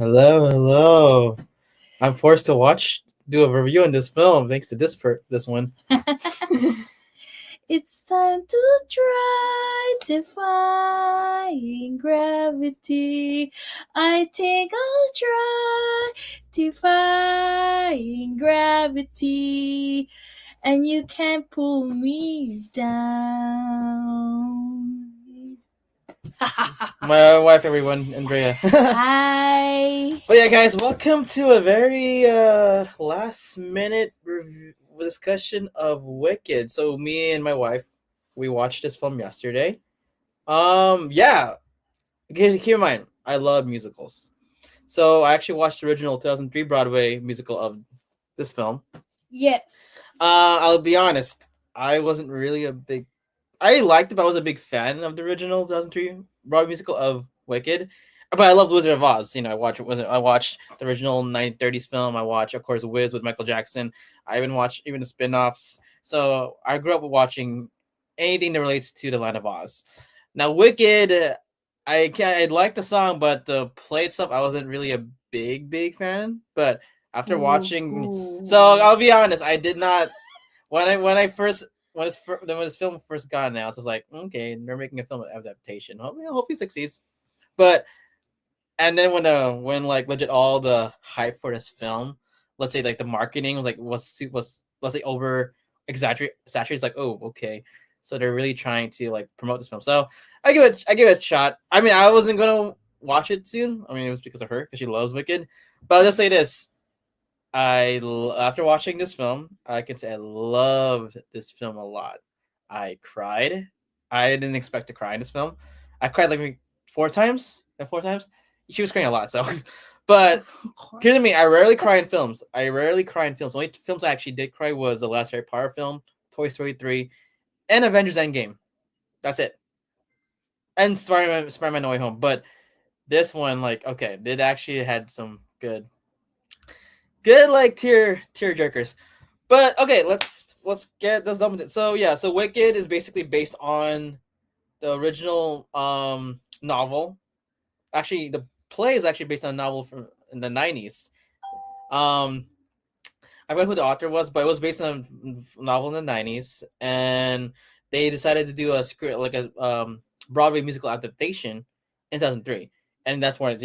Hello. I'm forced to do a review on this film thanks to this one. It's time to try defying gravity. I think I'll try defying gravity, and you can't pull me down. My wife, everyone, Andrea. Hi. But yeah, guys, welcome to a very last minute discussion of Wicked. So me and my wife, we watched this film yesterday. Yeah, keep in mind, I love musicals. So I actually watched the original 2003 Broadway musical of this film. Yes. I'll be honest, I wasn't really I liked it, but I was a big fan of the original 2003 Broadway musical of Wicked. But I loved Wizard of Oz. I watched the original 1930s film. I watched, of course, Wiz with Michael Jackson. I even watched the spin-offs. So I grew up watching anything that relates to the Land of Oz. Now, Wicked, I like the song, but the play itself, I wasn't really a big fan. But after watching, so I'll be honest, I did not when this film first got announced, I was like, okay, they're making a film adaptation. Hope he succeeds. But and then when like legit all the hype for this film, let's say like the marketing was let's say over saturated. It's like, oh, okay, so they're really trying to like promote this film. So I give it a shot. I mean, I wasn't gonna watch it soon. I mean, it was because of her because she loves Wicked. But I'll just say this: after watching this film, I can say I loved this film a lot. I cried. I didn't expect to cry in this film. I cried like maybe 4 times. Four times. She was crying a lot. So, but here's me. I rarely cry in films. Only films I actually did cry was the last Harry Potter film, Toy Story 3, and Avengers Endgame. That's it. And Spider-Man No Way Home. But this one, like, okay, it actually had some good like tear jerkers. But okay, let's get this done with it. So yeah, so Wicked is basically based on the original novel. Actually, the play is actually based on a novel from in the 90s. I forgot who the author was, but it was based on a novel in the 90s, and they decided to do a script like a Broadway musical adaptation in 2003, and that's when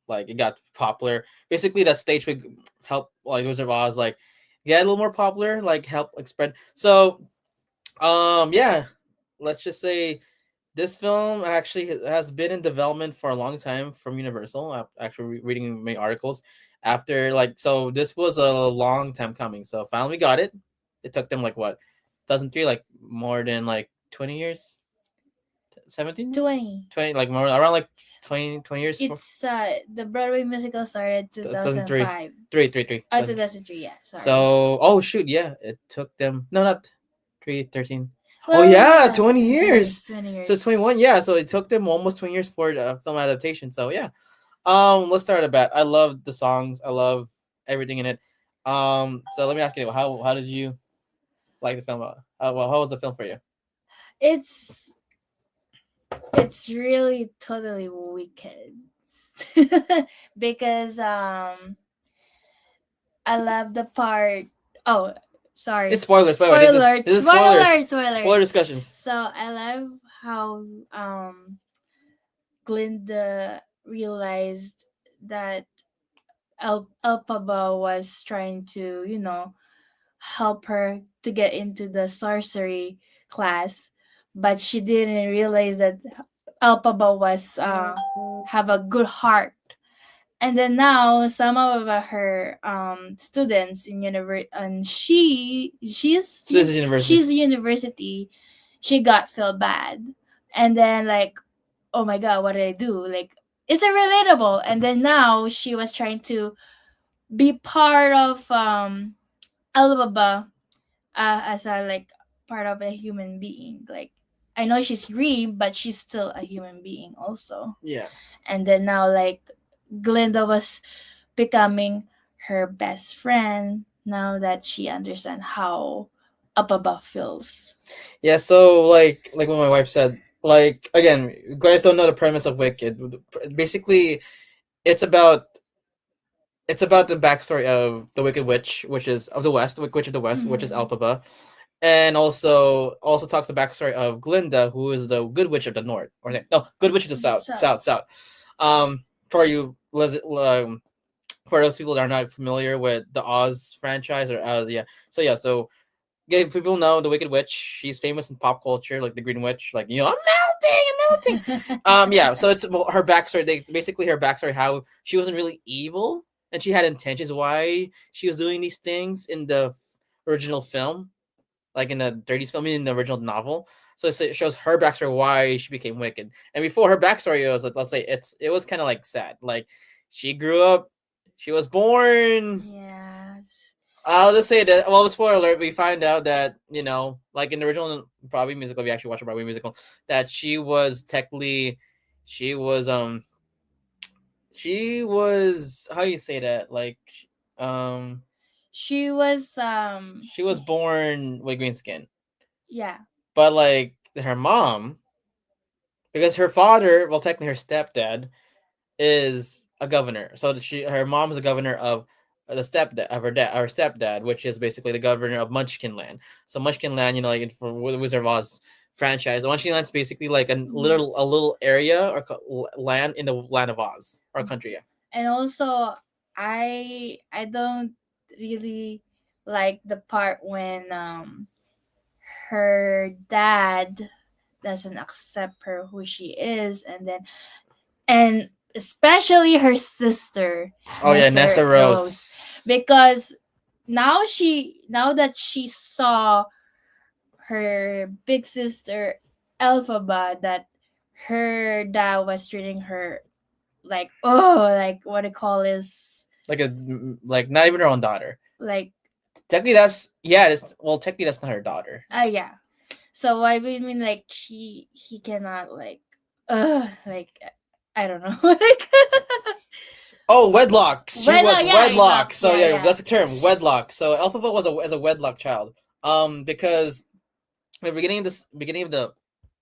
like it got popular. Basically, that stage would help like Wizard of Oz like get a little more popular, like help like spread. So, yeah, let's just say this film actually has been in development for a long time from Universal. I'm actually reading many articles after so this was a long time coming. So finally we got it. It took them like what 2003, like more than like 20 years. 17 20 like more around like 20 years. It's the Broadway musical started 2005. 2003. 2003, yeah. Sorry. So shoot, yeah, it took them not 13. Well, yeah, 20 years. 20 years. So it's 21. Yeah, so it took them almost 20 years for the film adaptation. So yeah. Let's start at bat. I love the songs. I love everything in it. So let me ask you, how did you like the film? How was the film for you? It's really totally wicked. Because I love the part. Oh, sorry. It's spoilers. Spoilers. This is spoilers. Spoiler discussions. So I love how Glinda realized that Elphaba was trying to, help her to get into the sorcery class, but she didn't realize that Elphaba was have a good heart. And then now some of her students in university, and she's university, she got feel bad, and then like, oh my god, what did I do? Like, it's a relatable. And then now she was trying to be part of Alibaba, as a like part of a human being. Like, I know she's green, but she's still a human being also. Yeah. And then now like Glinda was becoming her best friend now that she understands how Ababa feels. Yeah, so like what my wife said, like again, you guys don't know the premise of Wicked. Basically, it's about it's about the backstory of the Wicked Witch, which is of the West, Wicked Witch of the West, which is Mhm. Elphaba, and also talks the backstory of Glinda, who is the Good Witch of the North, or no, Good Witch of the South, So, South. For you, for those people that are not familiar with the Oz franchise or yeah, so yeah, people know the Wicked Witch. She's famous in pop culture, like the Green Witch, like I'm melting. Yeah. So it's her backstory. Basically her backstory, how she wasn't really evil and she had intentions why she was doing these things in the original film, like in the 30s film, in the original novel. So it shows her backstory why she became wicked. And before her backstory was like, let's say it was kind of like sad. Like she grew up, she was born. yes. I'll just say that. Well, spoiler alert: we find out that like in the original Broadway musical, if you actually watch a Broadway musical, that she was technically, she was she was how do you say that? Like, um, She was she was born with green skin, yeah. but like her mom, because her father, well, technically her stepdad, is a governor. So her mom is a governor of the stepdad of her stepdad, which is basically the governor of Munchkin Land. So Munchkin Land, like for Wizard of Oz franchise, Munchkin Land is basically like a little area or land in the land of Oz or country. Yeah. And also I don't really like the part when her dad doesn't accept her who she is, and especially her sister Oh yeah, Nessa Nessa Rose, Rose. because now that she saw her big sister Elphaba, that her dad was treating her like, oh, like what do you call this, Like not even her own daughter. like Technically, that's yeah. Technically, that's not her daughter. yeah. So I mean, like he cannot like I don't know, like Oh, wedlock. She well, was yeah, wedlock. exactly, So yeah, yeah, yeah. that's the term, wedlock. So Elphaba was a wedlock child. Because at the beginning of the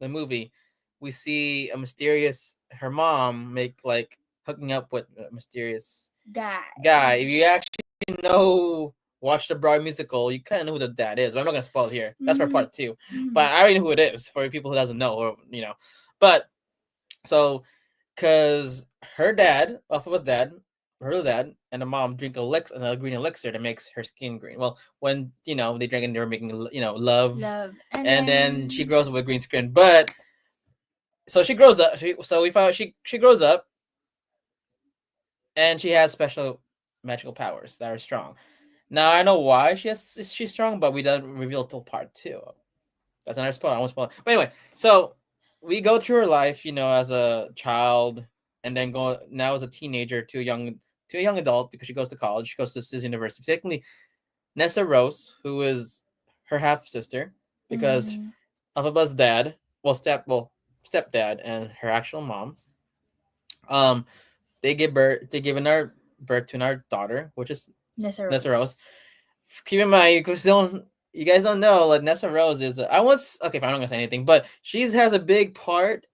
movie, we see a mysterious her mom make like hooking up with a mysterious Guy. guy. If you actually watch the Broadway musical, you kind of know who the dad is. But I'm not gonna spoil it here. That's for part two. But I already know who it is for people who doesn't know, or. But so because her dad, Alphaba's dad, her dad, and the mom drink a green elixir that makes her skin green. Well, when they drank and they were making love, Love. and then she grows up with green skin. But so she grows up. So we found she grows up, and she has special magical powers that are strong. Now I know why she's strong, but we don't reveal till part two. That's another spoiler. I won't spoil it. But anyway, so we go through her life, as a child, and then go now as a teenager to a young adult because she goes to college. She goes to Sis University. Technically, Nessa Rose, who is her half sister, because Alphaba's dad, stepdad, and her actual mom, um, they give birth to our daughter, which is Nessa Nessa Rose. Rose. Keep in mind, you guys don't know, like Nessa Rose is. I once okay, if I'm not gonna say anything, but she has a big part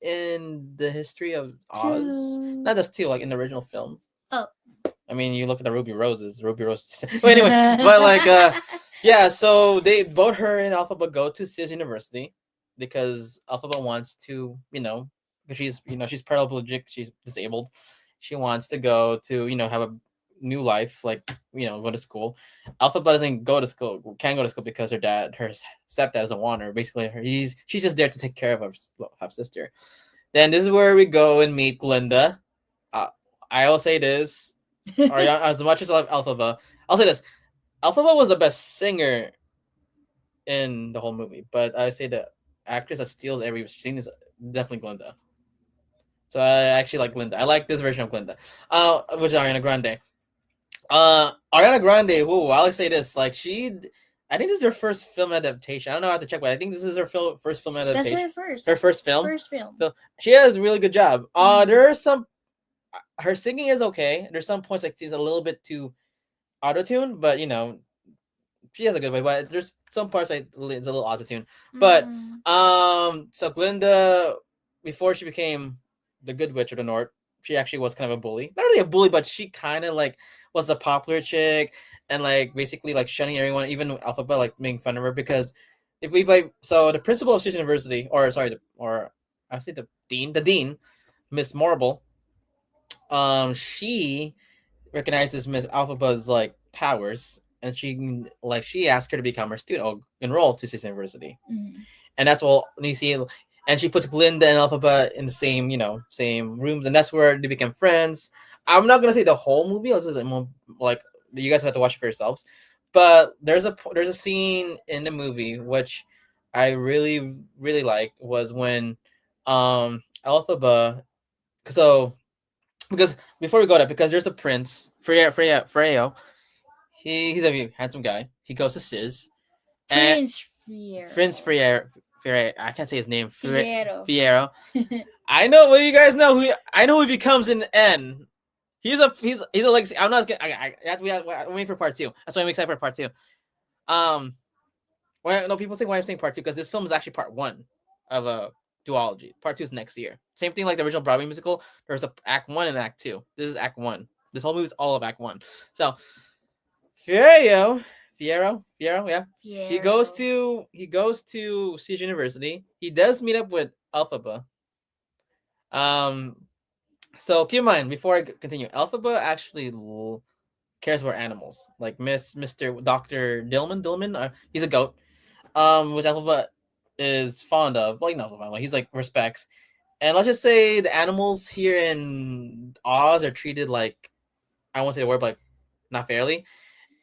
in the history of Oz. Not just two, like in the original film. Oh. I mean, you look at the Ruby Roses. But anyway, but like, yeah. So both her and Alphaba go to Sis University because Alphaba wants to, because she's paraplegic, she's disabled. She wants to go to, have a new life, like go to school. Alphaba doesn't go to school, can't go to school because her stepdad doesn't want her. Basically, she's just there to take care of her half sister. Then this is where we go and meet Glinda. Uh, I will say this, or as much as I love Alphaba, I'll say this: Alphaba was the best singer in the whole movie, but I say the actress that steals every scene is definitely Glinda. So I actually like Glinda. I like this version of Glinda, which is Ariana Grande. Ariana Grande. Whoa, I'll say this: like I think this is her first film adaptation. I don't know how to check, but I think this is her first film adaptation. That's her first. Her first film. First film. So she has a really good job. There are some. Her singing is okay. There's some points like she's a little bit too auto tune, but she has a good way. But there's some parts like it's a little auto tune. But so Glinda, before she became the Good Witch of the North, she actually was kind of a bully. Not really a bully, but she kind of like was the popular chick and like basically like shunning everyone, even Alphaba, like making fun of her because if we like so the principal of State University, or sorry, or I say the dean, Miss Marble, she recognizes Miss Alphaba's like powers, and she asked her to become her student or enroll to State University, and that's all you see. And she puts Glinda and Alphaba in the same same rooms, and that's where they become friends. I'm not gonna say the whole movie. I'll just like you guys have to watch it for yourselves. But there's a scene in the movie which I really like was when Alphaba so because before we go there, because there's a prince, Freyo. He's a handsome guy. He goes to Sis. And Prince Fiero. Prince Fiero. I can't say his name. Fiero. Fiero. I know. Well, you guys know who. I know who he becomes in the end. He's a legacy. I'm not. I'm waiting for part two. That's why I'm excited for part two. No, people think why I'm saying part two because this film is actually part one of a duology. Part two is next year. Same thing like the original Broadway musical. There's a Act One and Act Two. This is Act One. This whole movie is all of Act One. So Fiero, yeah. Fiero. He goes to Siege University. He does meet up with Alphaba. So keep in mind before I continue, Alphaba actually cares about animals. Like Mr. Dr. Dillman, he's a goat. Which Alphaba is fond of. Like not fond of, he's like respects. And let's just say the animals here in Oz are treated like I won't say the word, but like not fairly.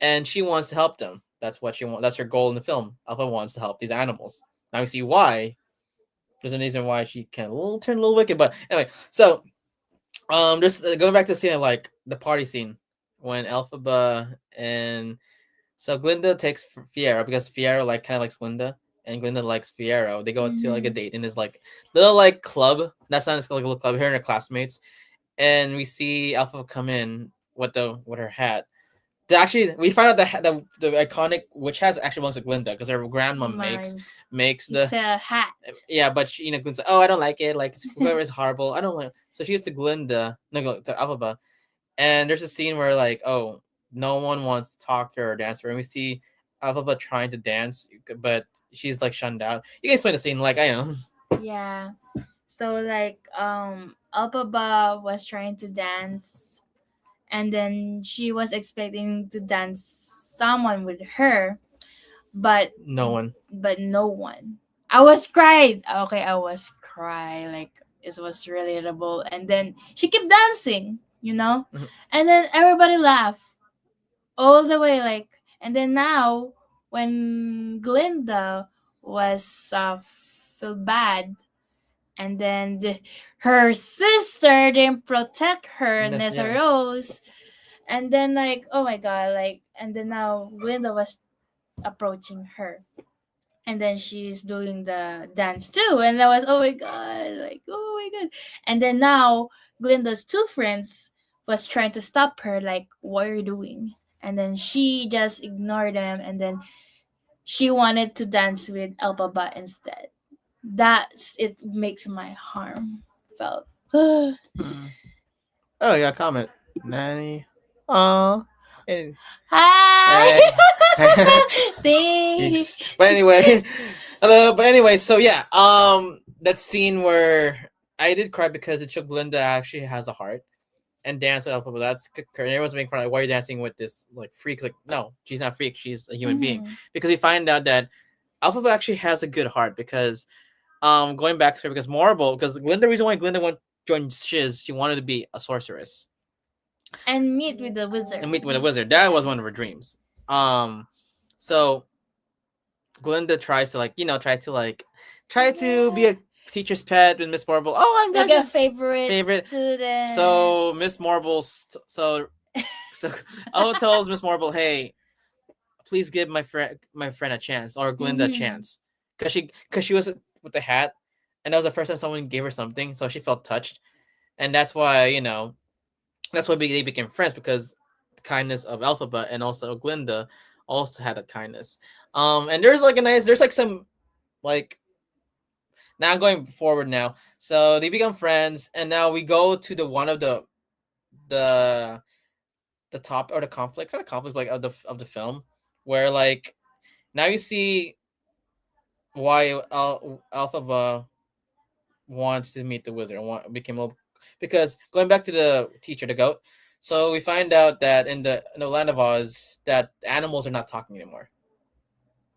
And she wants to help them. That's what she wants. That's her goal in the film. Alpha wants to help these animals. Now we see why. There's a reason why she can turn a little wicked. But anyway, so just going back to the scene of like the party scene when Alphaba and so Glinda takes Fiero because Fiero like kind of likes Glinda and Glinda likes Fiero. They go to like a date in this like little like club. That's not like a little club. Her and her classmates, and we see Alphaba come in with her hat. Actually, we find out the iconic witch hat actually belongs to Glinda because her grandma makes the hat. Yeah, but Glinda's like, oh, I don't like it. Like whoever is horrible. I don't like. So she gives to Glinda, no, to Alphaba, and there's a scene where like, oh, no one wants to talk to her or dance with her, and we see Alphaba trying to dance, but she's like shunned out. You can explain the scene, like I know. Yeah. So like Alphaba was trying to dance, and then she was expecting to dance someone with her, but no one. I was cried. Okay, I was cry like it was relatable, and then she kept dancing, and then everybody laughed all the way, like, and then now when Glinda was feel bad, and then her sister didn't protect her, Nessa Rose, and then like, oh my god, like, and then now Glinda was approaching her, and then she's doing the dance too, and I was, oh my god, like, oh my god, and then now Glinda's two friends was trying to stop her, like, what are you doing? And then she just ignored them, and then she wanted to dance with Elbaba instead. That's it makes my harm felt. Oh, you got a comment. Nanny. Aw. Hi. Thanks. But anyway. So yeah, that scene where I did cry because it showed Glinda actually has a heart and dance with Alphaba. That's good. And everyone's making fun of like, why are you dancing with this like freak? Like, no, she's not a freak, she's a human being. Because we find out that Alphaba actually has a good heart because going back to her because the reason why Glinda went join Shiz, she wanted to be a sorceress. And meet with the wizard. That was one of her dreams. So Glinda tries to try to be a teacher's pet with Miss Marble. Oh, I'm like a favorite student. So Miss Marble, so Ella tells Miss Marble, "Hey, please give my friend a chance, or Glinda a chance," because she was with the hat, and that was the first time someone gave her something, so she felt touched, and that's why they became friends because the kindness of Alphaba and also Glinda also had a kindness. And there's like some like Now going forward now. So they become friends, and now we go to the one of the the top or the conflicts, not a conflict like of the film, where like now you see why Alphaba wants to meet the wizard and became a because going back to the teacher, the goat. So we find out that in the land of Oz, that animals are not talking anymore.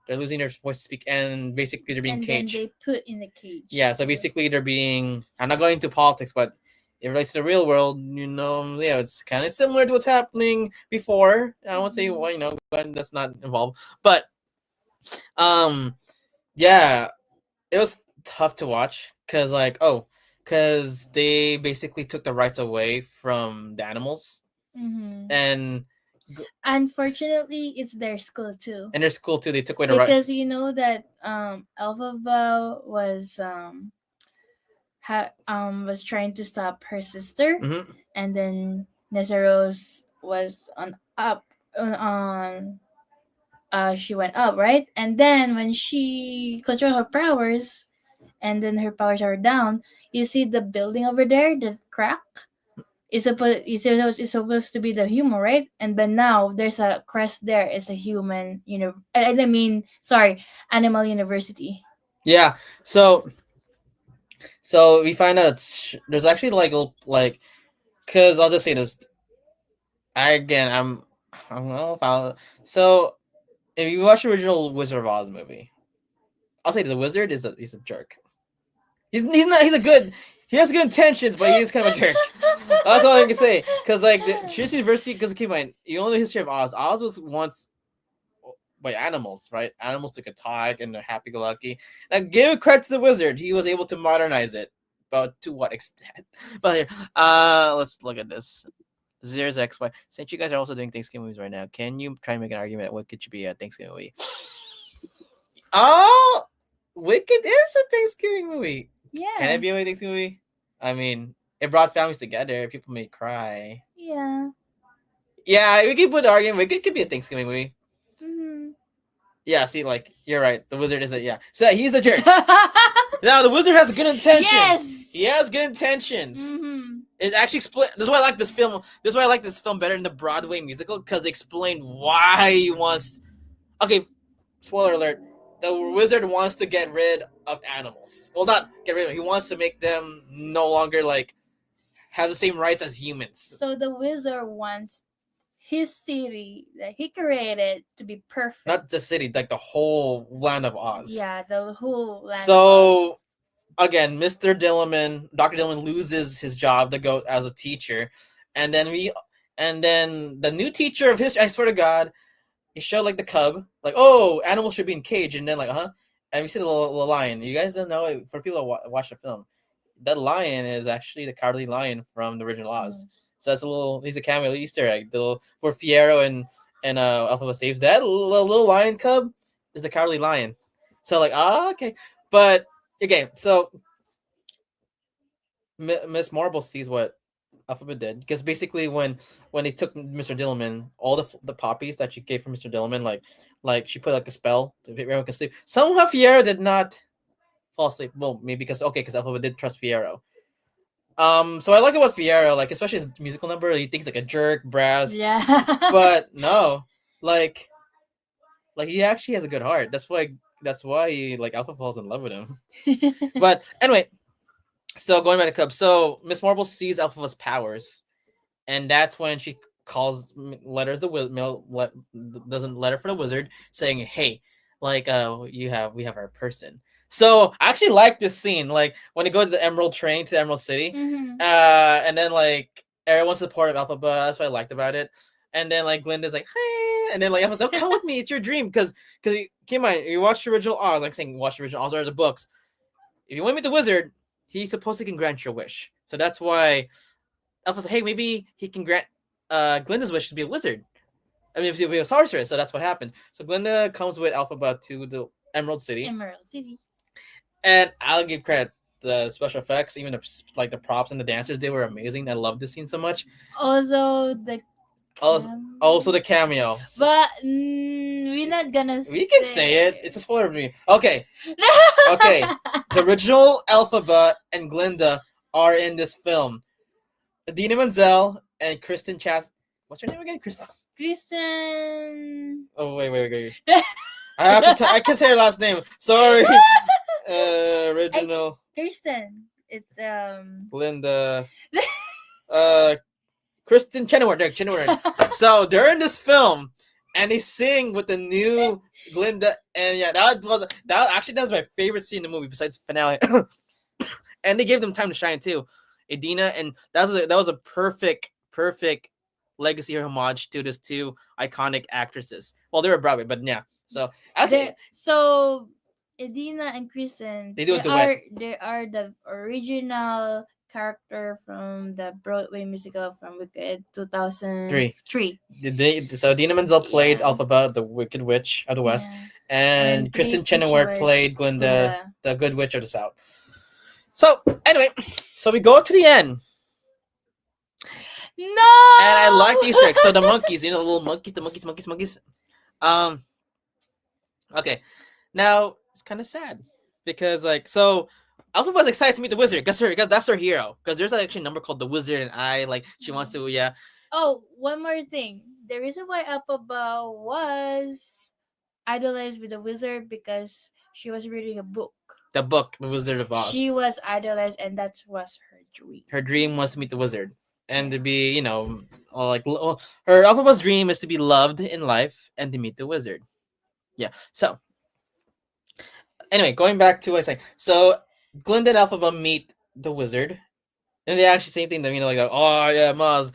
They're losing their voice to speak, and basically they're being And then caged. they put in the cage. Yeah, so basically they're being. I'm not going into politics, but it relates to the real world. Yeah, it's kind of similar to what's happening before. I won't say well, but that's not involved. But um, yeah, it was tough to watch because because they basically took the rights away from the animals, and Unfortunately, it's their school too. and their school too. They took away the right. Because you know that Alphaba was trying to stop her sister, Mm-hmm. and then Nezaros was on up on she went up, right? And then when she controlled her powers, and then her powers are down, you see the building over there, the crack. It's supposed to be the human, right? And but now there's a crest there. It's a human, I mean, sorry, animal university. Yeah. So we find out there's actually like because I'll just say this. I don't know if so if you watch the original Wizard of Oz movie, I'll say the wizard he's a jerk. He's not he's a good he has good intentions, but he's kind of a jerk. That's all I can say. Because like the Trinity University, because keep in mind, you know the history of Oz. Oz was once by animals, right? Animals took a tag and they're happy-go-lucky. Now, give credit to the wizard; he was able to modernize it, but to what extent? But here, let's look at this. Zero's XY. Since you guys are also doing Thanksgiving movies right now, can you try and make an argument that Wicked should be a Thanksgiving movie? Oh, Wicked is a Thanksgiving movie. Can it be a Thanksgiving movie? I mean, it brought families together. People may cry. Yeah. Yeah, we can put the argument. Wicked could be a Thanksgiving movie. Mm-hmm. Yeah, see, like you're right. The wizard is So he's a jerk. Now the wizard has good intentions. Yes. He has good intentions. Mm-hmm. It actually explain. That's why I like this film. This is why I like this film better than the Broadway musical because they explain why he wants. Okay, spoiler alert. The wizard wants to get rid of animals. Well, not get rid of them. He wants to make them no longer have the same rights as humans. So the wizard wants his city that he created to be perfect. Not the city, like the whole land of Oz. Yeah, the whole land so, of Oz. Again, Dr. Dillman loses his job to go as a teacher, and then the new teacher of history. I swear to God, he showed like the cub, like animals should be in cage, and then and we see the little lion. You guys don't know it for people who watch the film. That lion is actually the cowardly lion from the original Oz. Yes. So that's he's a cameo Easter egg. Where Fiero and Alpha saves that little lion cub is the cowardly lion. So okay, but okay, so Miss Marble sees what Alphabet did because basically when they took Mr. Dillman, all the poppies that she gave for Mr. Dillman, like she put like a spell to everyone can sleep. Somehow Fiero did not fall asleep. Well, maybe because Alphabet did trust Fiero. So I like about Fiero, like especially his musical number. He thinks like a jerk, brass. Yeah. But no, like he actually has a good heart. That's why he, Alpha falls in love with him. But anyway, so going back to Cub. So Miss Marble sees Alpha's powers, and that's when she doesn't letter for the wizard saying, "Hey, we have our person." So I actually like this scene, like when they go to the Emerald Train to Emerald City, and then everyone's supportive of Alphaba. That's what I liked about it. And then Glinda's like, "Hey," and then Alpha's like, "Come with me, it's your dream." Because keep in mind, you watch the original Oz, watch the original Oz or the books. If you want to meet the wizard, he's supposed to can grant your wish. So that's why Alpha's like, hey, maybe he can grant Glinda's wish to be a wizard. I mean, to be a sorceress. So that's what happened. So Glinda comes with Alphaba to the Emerald City. And I'll give credit. The special effects, even the props and the dancers, they were amazing. I love this scene so much. Also, the Also, also the cameo. But we're not gonna We can say it. say. It's a spoiler for me. Okay. Okay. The original Elphaba and Glinda are in this film. Adina Menzel and Kristen Chat. What's her name again? Kristen. Kristen. Oh wait. I have to. I can say her last name. Sorry. Original. Kristen. It's Glinda. Uh, Kristen Chenoweth. Chenoweth. So they're in this film, and they sing with the new Glinda, and yeah, that was my favorite scene in the movie besides the finale. And they gave them time to shine too, Adina, and that was a perfect legacy or homage to these two iconic actresses. Well, they were Broadway, but yeah. So so Edina and Kristen, they do a duet. They are the original character from the Broadway musical from Wicked 2003. So Dina Menzel played Elphaba, the Wicked Witch of the West, and Kristen Chenoweth played Glinda, the Good Witch of the South. So anyway, so we go to the end. No. And I like the Easter eggs. So the monkeys, the little monkeys, the monkeys. Okay. Now it's kind of sad because Alpha was excited to meet the wizard because that's her hero. Because there's actually a number called the Wizard, and she wants to Oh, one more thing. The reason why Elphaba was idolized with the wizard because she was reading a book. The book, The Wizard of Oz. She was idolized, and that was her dream. Her dream was to meet the wizard and to be, her Alphaba's dream is to be loved in life and to meet the wizard. Yeah. So anyway, going back to what I was saying. So Glinda and Elphaba meet the wizard, and they actually same thing. Oh yeah, Maz.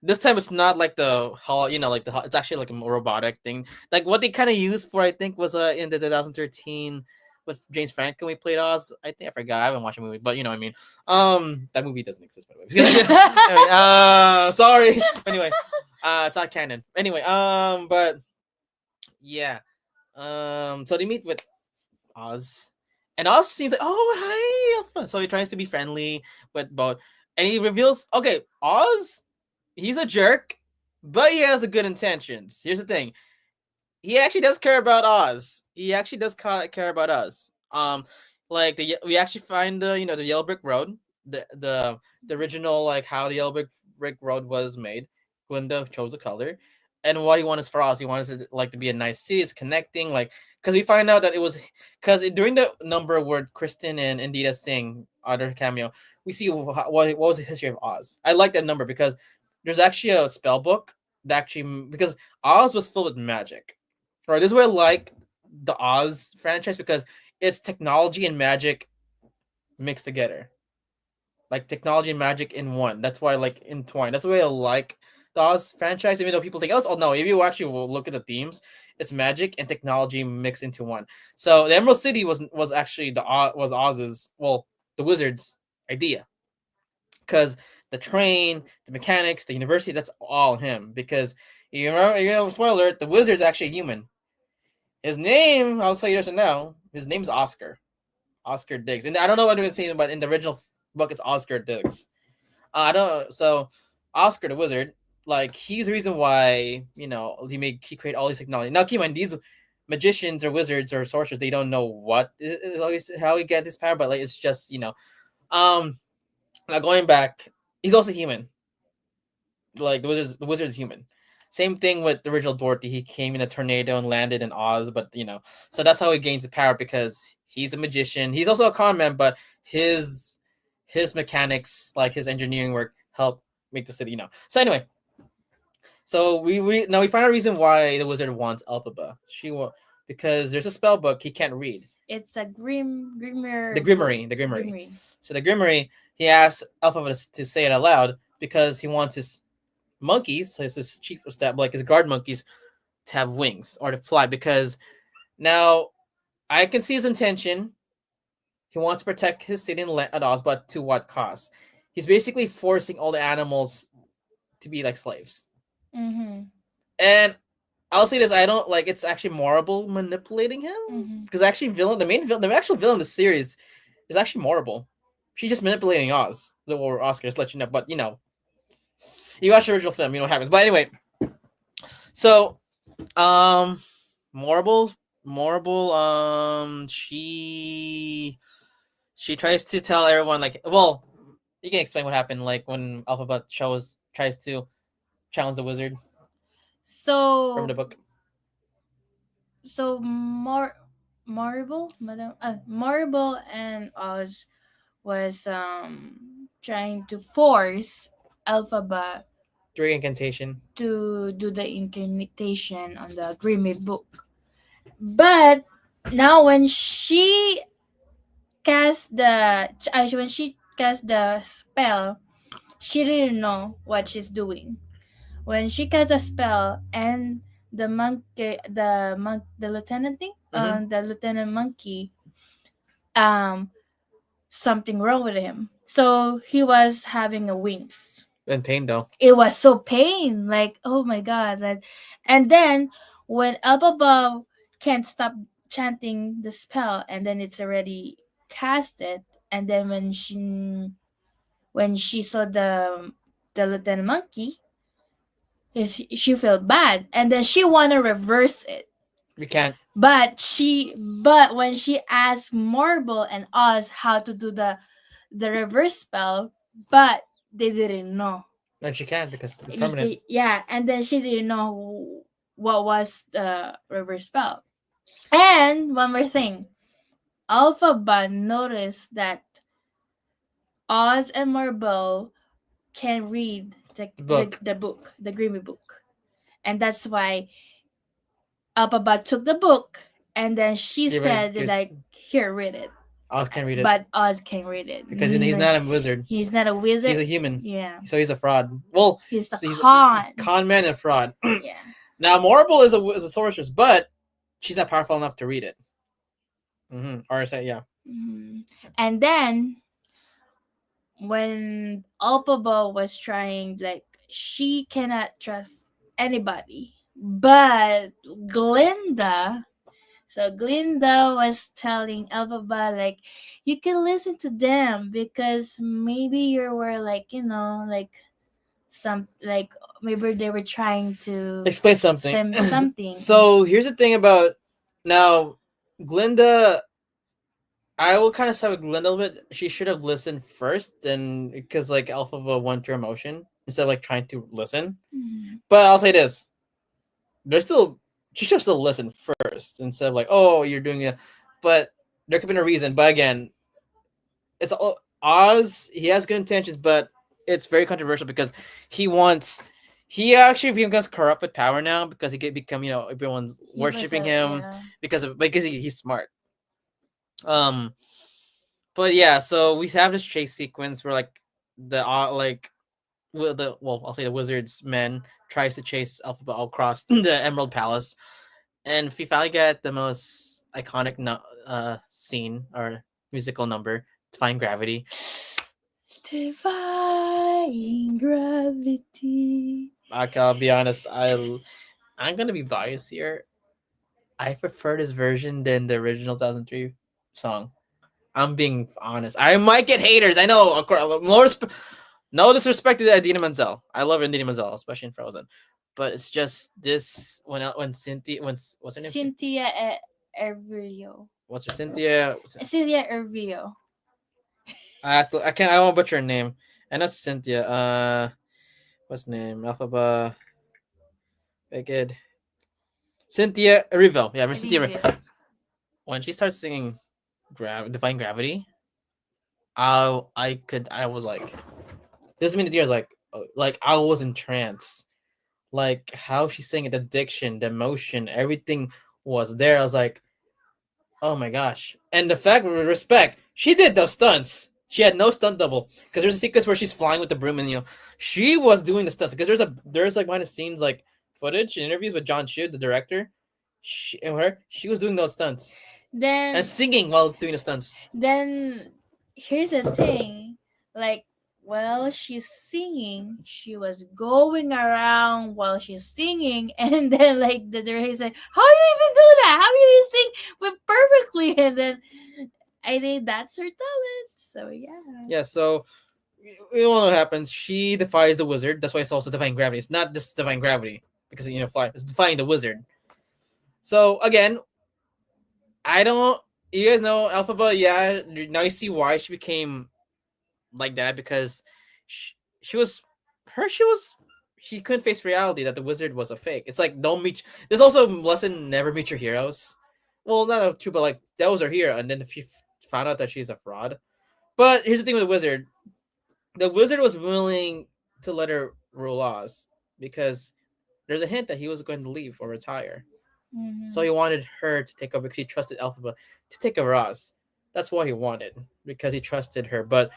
This time it's not like the hall, it's actually like a robotic thing. Like what they kind of used for, I think, was in the 2013 with James Franco we played Oz. I think I forgot. I haven't watched a movie, but you know what I mean. That movie doesn't exist by the way. Anyway, sorry. Anyway, it's not canon. Anyway, but yeah. So they meet with Oz, and Oz seems like, oh hi, so he tries to be friendly with both, and he reveals, okay, Oz, he's a jerk, but he has the good intentions. Here's the thing. He actually does care about Oz. He actually does care about us. We actually find the Yellow Brick Road, the original, like how the Yellow Brick Road was made. Glinda chose the color, and what he wanted for Oz, he wanted it to be a nice city. It's connecting, because we find out that it was because during the number where Kristen and Indita sing other cameo, we see what was the history of Oz. I like that number because there's actually a spell book that actually, because Oz was filled with magic. Right, this is where I like the Oz franchise because it's technology and magic mixed together. Like technology and magic in one. That's why I like entwined. That's the way I like the Oz franchise, even though people think, oh no, if you actually will look at the themes, it's magic and technology mixed into one. So the Emerald City was actually was Oz's, well, the wizard's idea. Because the train, the mechanics, the university, that's all him. Because you remember, spoiler alert, the wizard's actually a human. His name, I'll tell you this now. His name's Oscar. Oscar Diggs. And I don't know what they're going to say, but in the original book, it's Oscar Diggs. I don't. So Oscar the wizard, he's the reason why he create all these technology. Now keep in mind, these magicians or wizards or sorcerers, they don't know how he get this power, but it's just now going back, he's also human. Like the wizard is human. Same thing with the original Dorothy. He came in a tornado and landed in Oz, but so that's how he gains the power because he's a magician. He's also a con man, but his mechanics, like his engineering work, help make the city. So anyway, so we find a reason why the wizard wants Elphaba. Because there's a spell book he can't read. It's a grimoire. The grimoire. So the grimoire, he asks Elphaba to say it aloud because he wants his monkeys, his chief of staff, like his guard monkeys, to have wings or to fly. Because now I can see his intention. He wants to protect his city at Oz, but to what cost? He's basically forcing all the animals to be like slaves. Mm-hmm. And I'll say this: I don't like. It's actually Marble manipulating him because actually the actual villain of the series is actually Marble. She's just manipulating Oz, or Oscar, just let you know. But you watch the original film, you know what happens. But anyway, So, um, Marble, she tries to tell everyone like, well, you can explain what happened like when Alphabet tries to challenge the wizard from So the book. so Marble and Oz was trying to force Alphaba During incantation. to do the incantation on the Grimy book. But now when she cast the spell, she didn't know what she's doing. When she cast the spell and the lieutenant thing, Mm-hmm. the lieutenant monkey, um, something wrong with him. So he was having a wings. In pain though. It was so pain, like oh my god. And then when Elbaba can't stop chanting the spell, and then it's already casted, and then when she saw the lieutenant monkey, she felt bad, and then she wanna reverse it. We can't. But when she asked Marble and Oz how to do the reverse spell, but they didn't know. And she can't because it's permanent. Yeah, and then she didn't know what was the reverse spell. And one more thing, Alphaba noticed that Oz and Marble can read The book. the book, the Grimy book, and that's why Alphaba took the book, and then she said like, "Here, read it." Oz can read it But Oz can read it because he's not a wizard. He's not a wizard. He's a human. Yeah, So he's a fraud. Well, he's a so he's con. a con man and fraud. Yeah. Now Marble is a sorceress, but she's not powerful enough to read it. Or say yeah. And then when Alpaba was trying, like, she cannot trust anybody, but Glinda. So Glinda was telling Alphaba like, you can listen to them because maybe you were like, like some like maybe they were trying to Explain something. something. So here's the thing about now Glinda. I will kind of side with Glinda a little bit. She should have listened first, then because like Alphaba went through emotion instead of like trying to listen. But I'll say this: there's still she should have still listened first instead of like, oh, you're doing it. But there could have been a reason. But again, it's all Oz. He has good intentions, but it's very controversial because he actually becomes corrupt with power now because he become everyone's worshiping him because he's smart. But yeah, so we have this chase sequence where like I'll say the wizard's men tries to chase Alphaba across the Emerald Palace, and we finally get the most iconic scene or musical number, Defying Gravity. Defying Gravity. I'll be honest, I'm gonna be biased here. I prefer this version than the original 2003 song. I'm being honest. I might get haters. I know. Of course, no disrespect to Idina Menzel. I love Idina Menzel, especially in Frozen. But it's just this when Cynthia what's her name? Cynthia Erivo. What's her Cynthia? Cynthia Erivo. I can't. I won't butcher her name. And that's Cynthia. What's her name? Alphaba. Wicked. Cynthia Erivo. Yeah, Cynthia Erivo. When she starts singing Defying Gravity, I was like, this many years like I was in trance, like how she sang it, the diction, the emotion, everything was there. I was like, oh my gosh. And the fact, with respect, she did those stunts. She had no stunt double because there's a sequence where she's flying with the broom and she was doing the stunts because there's like behind the scenes like footage and interviews with John Chu, the director. She was doing those stunts. Then and singing while doing the stunts. Then here's the thing, like while she's singing, she was going around while she's singing, and then like the director said, "How you even do that? How you sing with perfectly?" And then I think that's her talent. So yeah. Yeah. So we all know what happens. She defies the wizard. That's why it's also Defying Gravity. It's not just Defying Gravity. because it's defying the wizard. So again, I don't. You guys know Alphaba? Yeah. Now you see why she became like that because she, she was her. She couldn't face reality that the wizard was a fake. It's like don't meet. There's also a lesson: never meet your heroes. Well, not true, but like that was her hero, and then if she found out that she's a fraud. But here's the thing with the wizard: the wizard was willing to let her rule Oz because there's a hint that he was going to leave or retire. So Mm-hmm. he wanted her to take over because he trusted Elphaba to take over Oz. That's what he wanted because he trusted her. But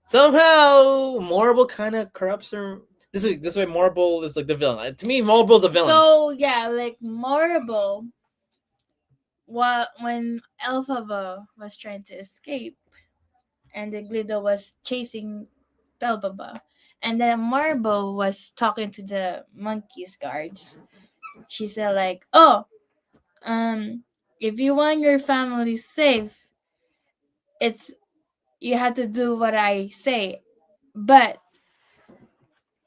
somehow Morrible kind of corrupts her. This way Morrible is like the villain. To me, Morrible's the villain. So yeah, like Morrible, what when Elphaba was trying to escape, and then Glido was chasing Belbaba, and then Marble was talking to the monkeys guards. She said like, "Oh, um, if you want your family safe, it's you have to do what I say. But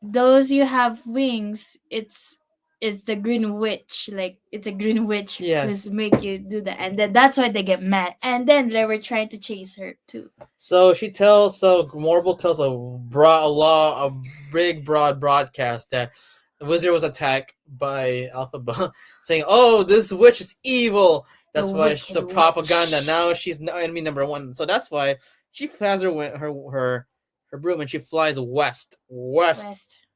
those you have wings, it's the green witch. Like it's a green witch Yes. who's make you do that, and then that's why they get mad. And then they were trying to chase her too. So Morrible tells a big broad broadcast that the wizard was attacked by Alphaba, saying, "Oh, this witch is evil." The That's why she's wicked a propaganda. witch. Now she's enemy number one. So that's why she has her broom and she flies West.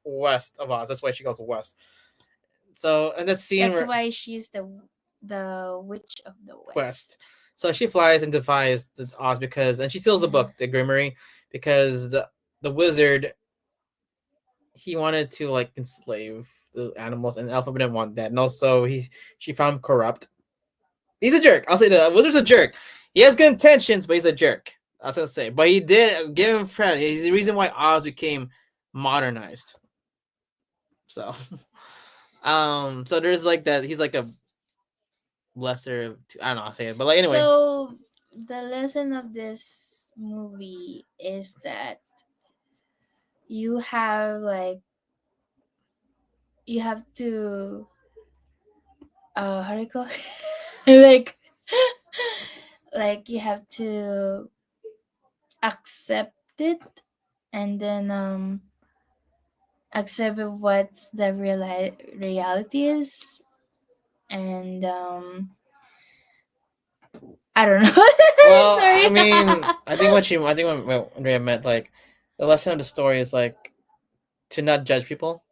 west of Oz. That's why she goes west. So and that scene That's where why she's the witch of the quest. west. So she flies and defies the Oz because, and she steals the Uh-huh. book, the Grimory, because the wizard he wanted to like enslave the animals, and Alpha didn't want that, and also she found him corrupt. He's a jerk. I'll say the wizard's a jerk. He has good intentions, but he's a jerk. I was gonna say, but he did give him credit. He's the reason why Oz became modernized. So, so there's like that. He's like a lesser. I don't know how to say it, but like anyway, So the lesson of this movie is that you have like you have to how do you call it? like like you have to accept it, and then accept what the reality is, and I don't know. well, I Sorry. mean, I think what Andrea meant like the lesson of the story is like to not judge people.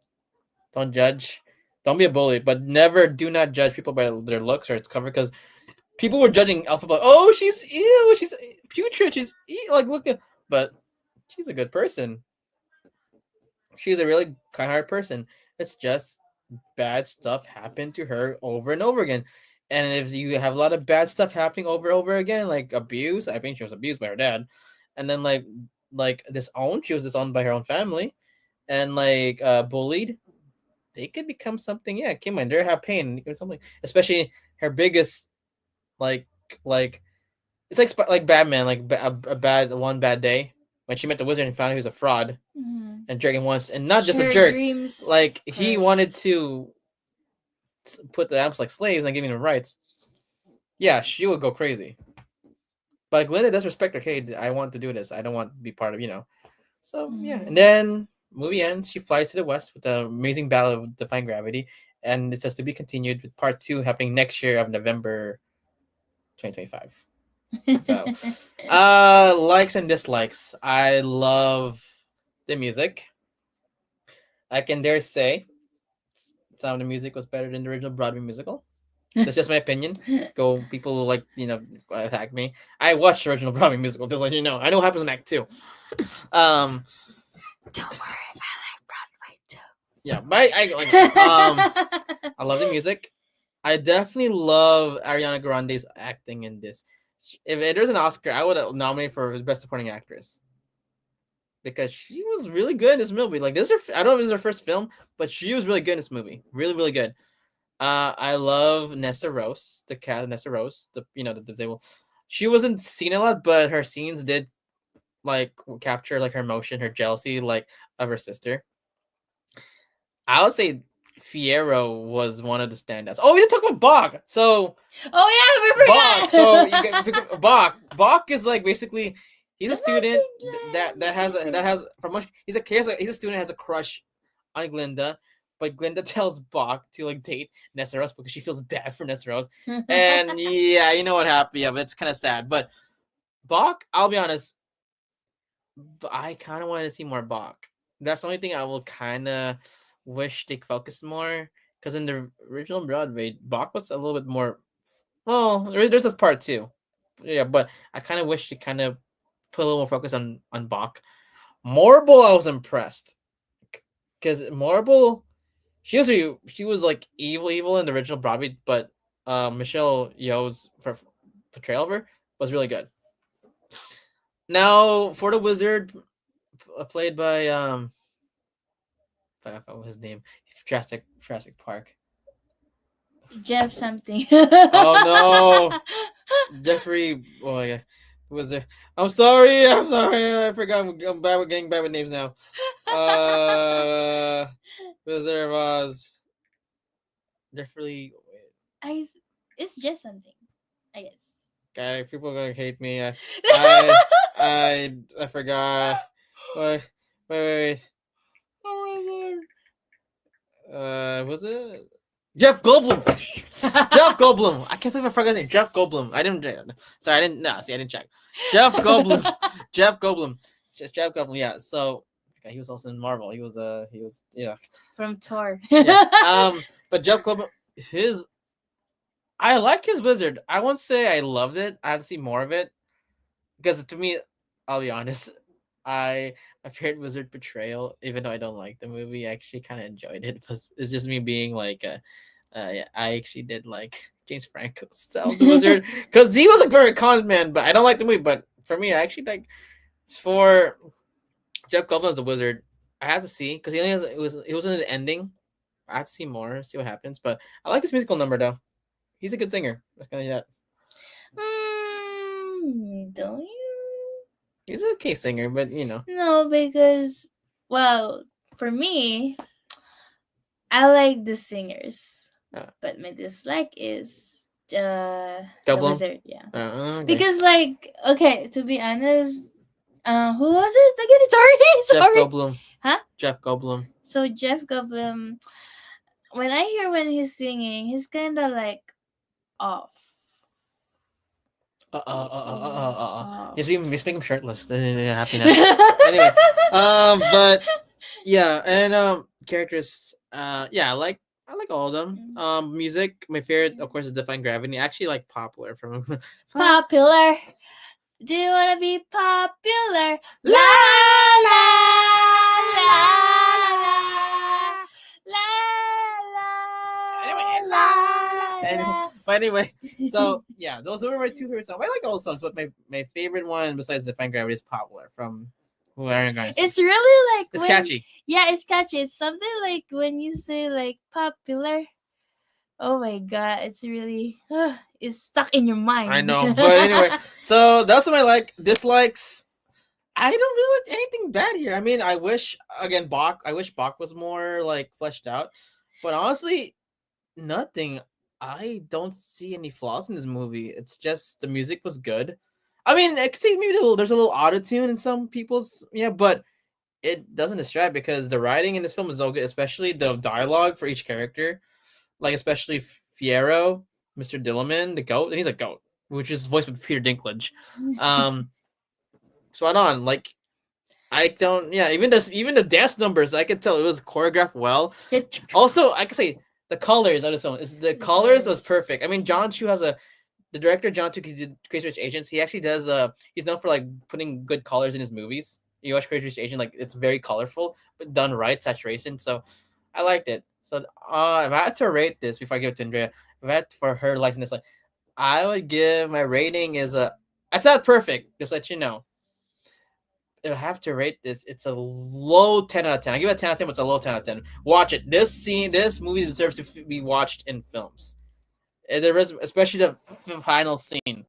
Don't judge. Don't be a bully, but never do not judge people by their looks or its cover because people were judging Alphabet. Oh, she's ew, she's putrid, she's like look at, but she's a good person. She's a really kind-hearted person. It's just bad stuff happened to her over and over again. And if you have a lot of bad stuff happening over and over again, like abuse, I think she was abused by her dad, and then like disowned, she was disowned by her own family, and like bullied. They could become something. Yeah, come on, they have pain. They could something, especially her biggest like like it's like Batman, like a bad one bad day when she met the wizard and found out he was a fraud Mhm. and jerking once, and not just a Her jerk. dreams Like he wanted crushed. to put the apps like slaves and giving them rights. Yeah, she would go crazy. But Glinda does respect her. Hey, I want to do this. I don't want to be part of. So yeah, and Mhm. then movie ends. She flies to the west with the amazing battle of defying gravity, and it says to be continued with part two happening next year of November 2025. So, likes and dislikes. I love the music. I can dare say some of the music was better than the original Broadway musical. That's just my opinion. Go people who like attack me. I watched the original Broadway musical, just like you know. I know what happens in Act Two. Um, Don't worry, I like Broadway too. yeah, but I love the music. I definitely love Ariana Grande's acting in this. If there's an Oscar, I would nominate for Best Supporting Actress because she was really good in this movie. Like this, is her, I don't know if this is her first film, but she was really good in this movie. Really, really good. I love Nessa Rose, the cat of Nessa Rose, the disabled. She wasn't seen a lot, but her scenes did like capture like her emotion, her jealousy, like of her sister. I would say Fiero was one of the standouts. Oh, we didn't talk about Bach. So Oh yeah, we Bach. forgot. So you get Bach. Bach is like basically he's The a student that has Magic Land. from much he's a student that has a crush on Glinda, but Glinda tells Bach to like date Nessarose because she feels bad for Nessarose. And yeah, you know what happened. Yeah, but it's kind of sad. But Bach, I'll be honest, I kind of wanted to see more Bach. That's the only thing I will kind of wish they focused more. Because in the original Broadway, Bach was a little bit more. Well, there's a part too. Yeah, but I kind of wish they kind of put a little more focus on Bach. Marble, I was impressed. Because Marble, she was like evil in the original Broadway, but Michelle Yeoh's portrayal of her was really good. Now for the wizard, played by I forgot his name, Jurassic Park. Jeff something. Oh no, Jeffrey. Oh yeah, who was there? I'm sorry. I forgot. I'm bad with getting bad with names now. Wizard was Jeffrey. I it's just something, I guess. Okay, people are gonna hate me. I I forgot. Wait. Oh Was it Jeff Goldblum? my god. Jeff Goldblum. I can't believe I forgot his name. Jeff Goldblum. I didn't. Sorry, I didn't. No, see, I didn't check. Jeff Goldblum. Jeff Goldblum. Jeff Goldblum. Yeah. So okay, he was also in Marvel. He was. Yeah. From Thor. Yeah. But Jeff Goldblum. I like his wizard. I won't say I loved it. I have to see more of it because to me, I'll be honest. My favorite wizard portrayal, even though I don't like the movie, I actually kind of enjoyed it. Because it's just me being like, yeah, I actually did like James Franco's style of the wizard because he was a very con man. But I don't like the movie. But for me, I actually like it's for Jeff Goldblum as the wizard. I have to see because he only has it was in the ending. I have to see more, see what happens. But I like his musical number though. He's a good singer. Let's gonna that. Don't you? He's an okay singer, but you know. No, because well, for me, I like the singers, but my dislike is the Goldblum? wizard. Yeah, Okay. because like okay, to be honest, who was it again? Sorry, Jeff Goldblum. Huh? Jeff Goldblum. So Jeff Goldblum, when I hear when he's singing, he's kind of like off. He's making shirtless. Happy now. Anyway, but yeah, and characters. Yeah, I like all of them. Music. My favorite, of course, is Define Gravity. I actually like Popular from Popular. Do you wanna be popular? La la la la la la. But anyway, so yeah, those were my two favorite songs. I like all the songs, but my favorite one besides Define Gravity is Popular from Ariana Grande. It's really like it's catchy. Yeah, it's catchy. It's something like when you say like popular. Oh my god, it's really it's stuck in your mind. I know, but anyway, so that's what I dislikes. I don't really like anything bad here. I mean, I wish Bach was more like fleshed out, but honestly, nothing. I don't see any flaws in this movie. It's just the music was good. I mean, I could see maybe there's a little auto-tune in some people's but it doesn't distract because the writing in this film is so good, especially the dialogue for each character. Like especially Fiero, Mr. Dillerman, the goat, and he's a goat, which is voiced by Peter Dinklage. Spot on. Like I don't. Yeah, even the dance numbers, I could tell it was choreographed well. Also, I could say the colors of this film colors was perfect. I mean, the director John Chu, he did Crazy Rich Asians. He actually does. He's known for like putting good colors in his movies. You watch Crazy Rich Asians, like it's very colorful, but done right, saturation. So I liked it. So if I had to rate this before I give it to Andrea, if I had for her liking this, like I would give my rating is it's not perfect. Just let you know. If I have to rate this, it's a low 10 out of 10. I give it a 10 out of 10, but it's a low 10 out of 10. Watch it. This movie deserves to be watched in films. There is, especially the final scene.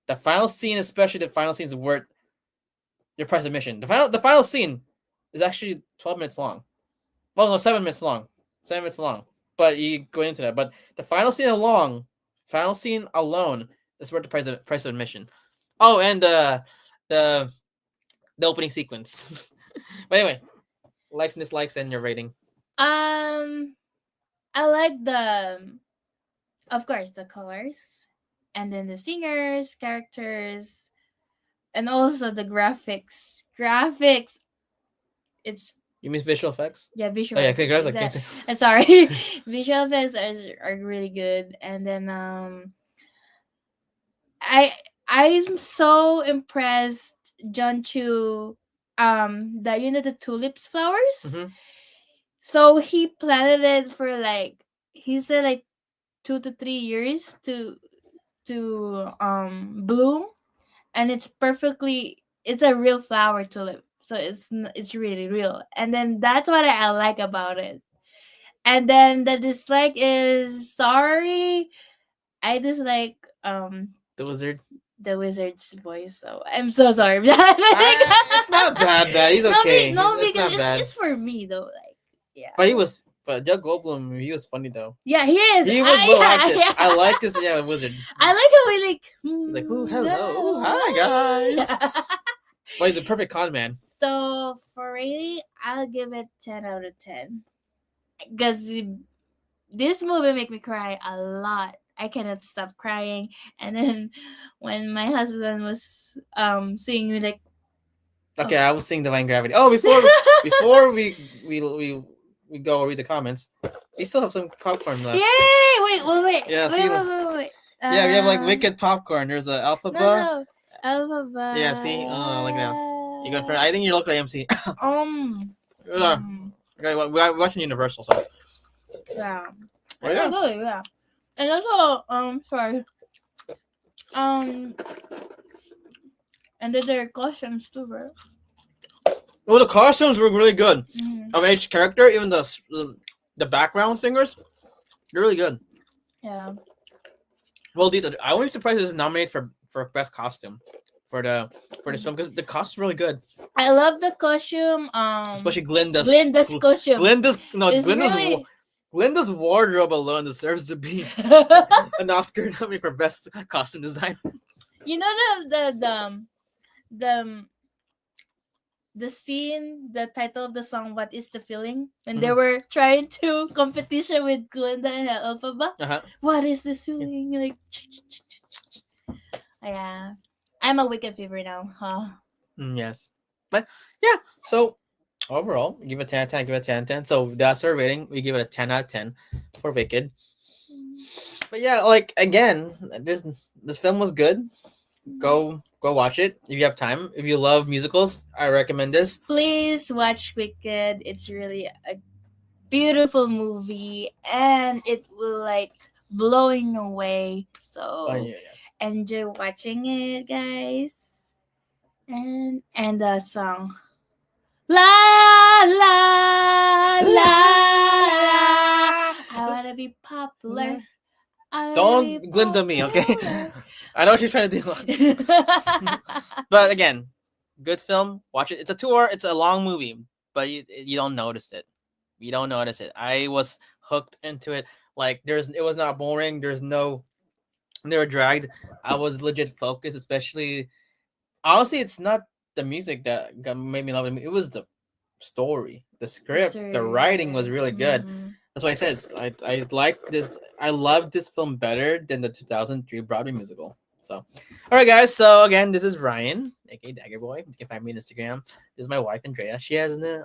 The final scene, especially the final scene, is worth your price of admission. The final scene is actually 12 minutes long. Well, no, 7 minutes long. 7 minutes long. But you go into that. But the final scene alone is worth the price of admission. Oh, and the the opening sequence. But anyway, likes and dislikes and your rating. Um, I like of course, the colors, and then the singers, characters, and also the graphics. Graphics, it's You mean visual effects? yeah, Oh visual yeah, effects. I was like, Sorry, visual effects are really good, and then I I'm so impressed, John Chu, that the tulips flowers. Mhm. So he planted it for like, he said like 2 to 3 years to bloom, and it's a real flower tulip, so it's really real, and then that's what I like about it. And then the dislike is, sorry, I dislike The wizard. the wizard's voice, so I'm so sorry. It's not bad. He's okay. No, It's because not bad. it's for me though, like, yeah. But Doug Goldblum, he was funny though. Yeah, he is. He was well Yeah, acted. yeah. I like this. Yeah, wizard. I like how he like. He's like, "Ooh, hello, hi guys." But he's a perfect con man. So for rating, I'll give it 10 out of 10, because this movie make me cry a lot. I cannot stop crying, and then when my husband was seeing me like, Okay, I was seeing Divine Gravity. Oh, before we go read the comments, we still have some popcorn left. yay! Wait. Yeah, wait, see, wait, wait, wait. yeah, we have like wicked popcorn. There's a alphabet. No, alphabet. Yeah, see, like that. You go for. I think you look like MC. Yeah. Okay, well, we're watching Universal, so. Yeah. Oh, yeah. Good, yeah. And also, sorry. Um, and then there are costumes too, bro. Oh, the costumes were really good. Mm-hmm. Of each character, even the background singers, they're really good. Yeah. Well, I wouldn't be surprised if it was nominated for best costume for this film because the costume's really good. I love the costume. Especially Glinda's costume. Glinda's wardrobe alone deserves to be an Oscar nominee for best costume design. You know the scene, the title of the song, "What Is the Feeling?" When they were trying to competition with Glinda and Elphaba. Uh-huh. What is this feeling? Like, yeah, I'm a Wicked fever now, huh? Yes, but yeah. So overall, give it 10 out of 10. Give it 10 out of 10. So that's our rating. We give it a 10 out of 10 for Wicked. But yeah, like again, this film was good. Go watch it if you have time. If you love musicals, I recommend this. Please watch Wicked. It's really a beautiful movie, and it will like blowing away. So enjoy watching it, guys. And the song, la la la la. I wanna be popular. Don't Glinda me, okay? I know what you're trying to do. But again, good film. Watch it. It's a 2 hour. It's a long movie, but you don't notice it. You don't notice it. I was hooked into it. Like it was not boring. There's no, never dragged. I was legit focused. Especially, honestly, it's not the music that made me love it. It was the story, the script, the writing was really good. Mm-hmm. That's why I said I like this. I love this film better than the 2003 Broadway musical. So, all right, guys. So again, this is Ryan, aka Dagger Boy. You can find me on Instagram. This is my wife Andrea. She has an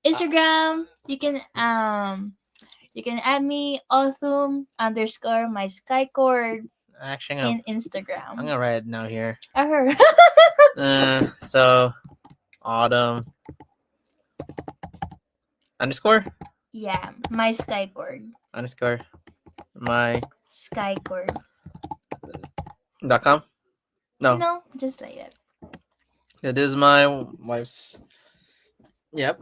Instagram. You can add me autumn _ my skycord actually. in Instagram. I'm gonna write it now here. Uh-huh. So autumn _ Yeah, my skycord. _ my Skycord. .com. No. No, just like that. Yeah, this is my wife's. Yep,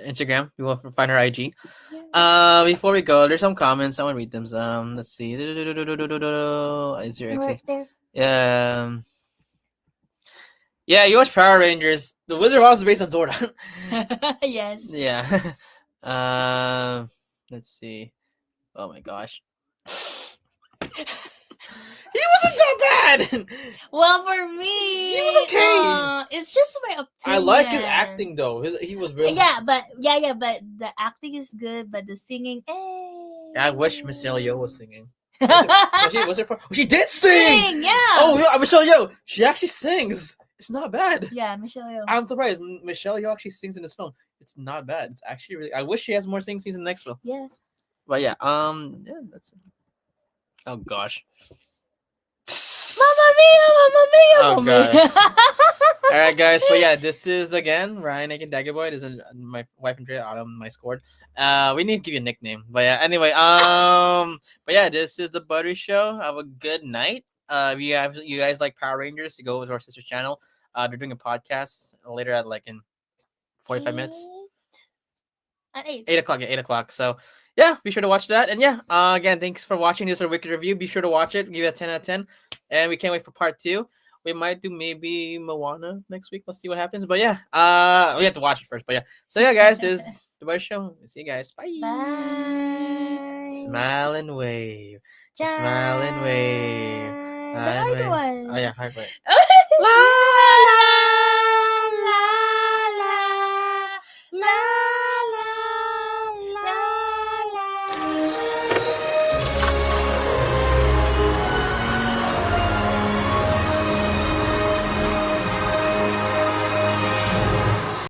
Instagram. You will find her IG. Yeah. Before we go, there's some comments. I want to read them. Let's see. Is there Right there? Yeah, you watch Power Rangers. The Wizard of Oz is based on Zordon. yes. Yeah. Let's see. Oh my gosh. He wasn't that bad. Well, for me, He was okay. it's just my opinion. I like his acting though. He was really. Yeah, but the acting is good, but the singing, I wish Michelle Yeoh was singing. Sing, Was it she did sing. yeah. Oh, yeah, Michelle Yeoh. She actually sings. It's not bad. Yeah, Michelle Yeoh. I'm surprised Michelle Yeoh actually sings in this film. It's not bad. It's actually really. I wish she has more singing scenes in the next film. Yeah. But yeah, yeah, that's it. Oh gosh. Mamma mia, mamma mia, Oh, mamma mia. All right, guys. But yeah, this is again Ryan Aiken Daggerboy. This is my wife Andrea Autumn. My scored. We need to give you a nickname. But yeah, anyway. But yeah, this is the Buttery Show. Have a good night. If you guys like Power Rangers, to go to our sister channel. They're doing a podcast later at like in 45 minutes. At 8. 8 o'clock. Yeah, 8 o'clock. So yeah, be sure to watch that. And yeah, again, thanks for watching. This is our Wicked review. Be sure to watch it. Give it a 10 out of 10. And we can't wait for part 2. We might do maybe Moana next week. Let's see what happens. But yeah, we have to watch it first. But yeah, so yeah, guys, this is the Buttery Show. See you guys. Bye. Bye. Smile and wave. Smile and wave. The hard one. Oh yeah, hard way. La, la.